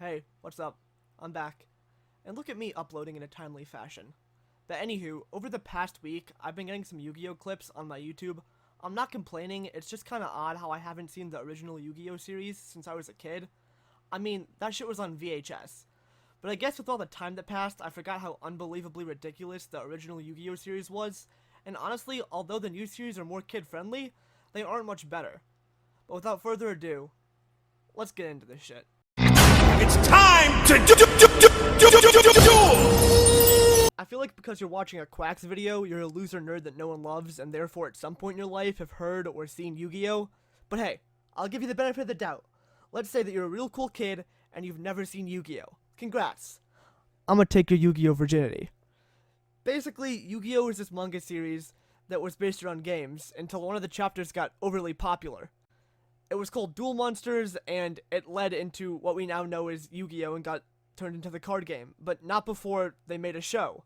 Hey, what's up? I'm back. And look at me uploading in a timely fashion. But anywho, over the past week, I've been getting some Yu-Gi-Oh clips on my YouTube. I'm not complaining, it's just kinda odd how I haven't seen the original Yu-Gi-Oh series since I was a kid. I mean, that shit was on VHS. But I guess with all the time that passed, I forgot how unbelievably ridiculous the original Yu-Gi-Oh series was. And honestly, although the new series are more kid-friendly, they aren't much better. But without further ado, let's get into this shit. It's time to I feel like because you're watching a Quacks video, you're a loser nerd that no one loves, and therefore at some point in your life have heard or seen Yu-Gi-Oh! But hey, I'll give you the benefit of the doubt. Let's say that you're a real cool kid, and you've never seen Yu-Gi-Oh! Congrats! I'm gonna take your Yu-Gi-Oh! Virginity. Basically, Yu-Gi-Oh! Is this manga series that was based around games, until one of the chapters got overly popular. It was called Duel Monsters, and it led into what we now know as Yu-Gi-Oh! And got turned into the card game, but not before they made a show.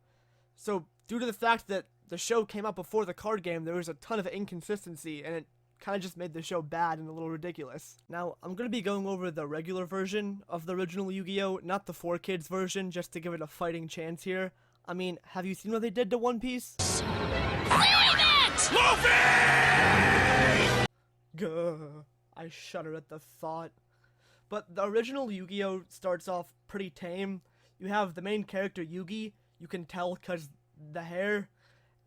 So, due to the fact that the show came out before the card game, there was a ton of inconsistency, and it kind of just made the show bad and a little ridiculous. Now, I'm going to be going over the regular version of the original Yu-Gi-Oh!, not the 4Kids version, just to give it a fighting chance here. I mean, have you seen what they did to One Piece? Luffy! Gah. I shudder at the thought. But the original Yu-Gi-Oh! Starts off pretty tame. You have the main character, Yugi, you can tell because the hair,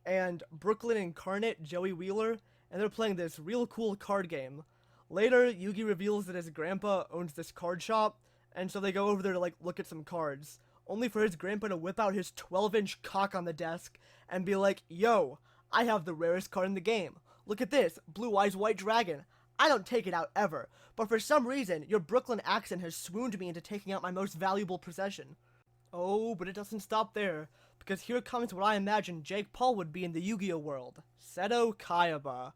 and Brooklyn Incarnate, Joey Wheeler, and they're playing this real cool card game. Later, Yugi reveals that his grandpa owns this card shop, and so they go over there to look at some cards, only for his grandpa to whip out his 12-inch cock on the desk and be like, "Yo, I have the rarest card in the game. Look at this, Blue Eyes White Dragon. I don't take it out ever, but for some reason, your Brooklyn accent has swooned me into taking out my most valuable possession." Oh, but it doesn't stop there, because here comes what I imagine Jake Paul would be in the Yu-Gi-Oh! World. Seto Kayaba.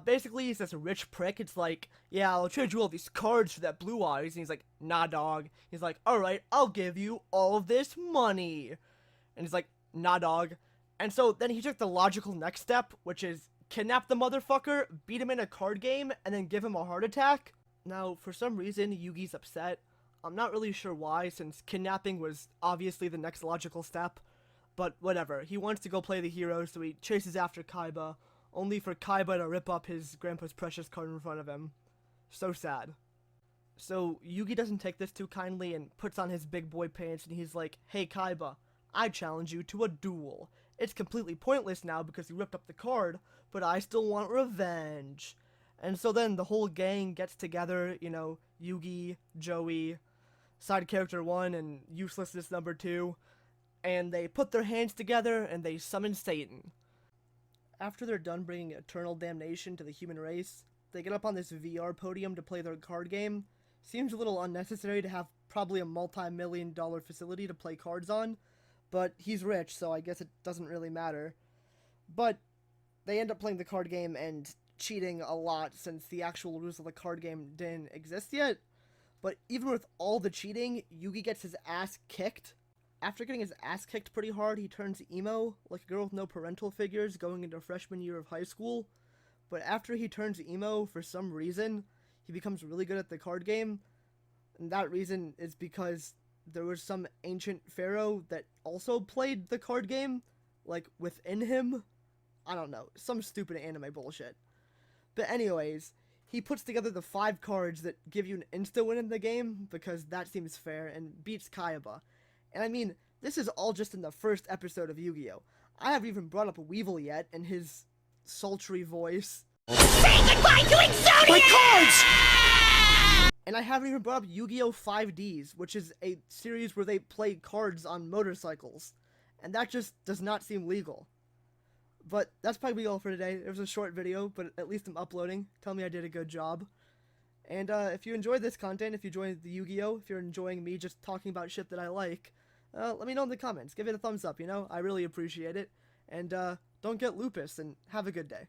Basically, he's this rich prick. It's like, "Yeah, I'll trade you all these cards for that Blue Eyes," and he's like, "Nah, dog." He's like, "Alright, I'll give you all this money." And he's like, "Nah, dog." And so then he took the logical next step, which is kidnap the motherfucker, beat him in a card game, and then give him a heart attack. Now, for some reason, Yugi's upset. I'm not really sure why, since kidnapping was obviously the next logical step. But whatever, he wants to go play the hero, so he chases after Kaiba, only for Kaiba to rip up his grandpa's precious card in front of him. So sad. So Yugi doesn't take this too kindly and puts on his big boy pants, and he's like, "Hey Kaiba, I challenge you to a duel. It's completely pointless now because you ripped up the card, but I still want revenge." And so then the whole gang gets together, you know, Yugi, Joey, side character 1, and uselessness number 2, and they put their hands together and they summon Satan. After they're done bringing eternal damnation to the human race, they get up on this VR podium to play their card game. Seems a little unnecessary to have probably a multi-million-dollar facility to play cards on, but he's rich, so I guess it doesn't really matter. But they end up playing the card game and cheating a lot since the actual rules of the card game didn't exist yet. But even with all the cheating, Yugi gets his ass kicked. After getting his ass kicked pretty hard, he turns emo, like a girl with no parental figures going into freshman year of high school. But after he turns emo, for some reason, he becomes really good at the card game. And that reason is because there was some ancient pharaoh that also played the card game, like, within him. I don't know, some stupid anime bullshit. But anyways, he puts together the 5 cards that give you an insta-win in the game, because that seems fair, and beats Kaiba. And I mean, this is all just in the first episode of Yu-Gi-Oh! I haven't even brought up Weevil yet, and his sultry voice. Say goodbye to Exodia! My cards! And I haven't even brought up Yu-Gi-Oh! 5Ds, which is a series where they play cards on motorcycles. And that just does not seem legal. But that's probably all for today. It was a short video, but at least I'm uploading. Tell me I did a good job. And if you enjoyed this content, if you enjoyed the Yu-Gi-Oh!, if you're enjoying me just talking about shit that I like, let me know in the comments. Give it a thumbs up, you know? I really appreciate it. And don't get lupus, and have a good day.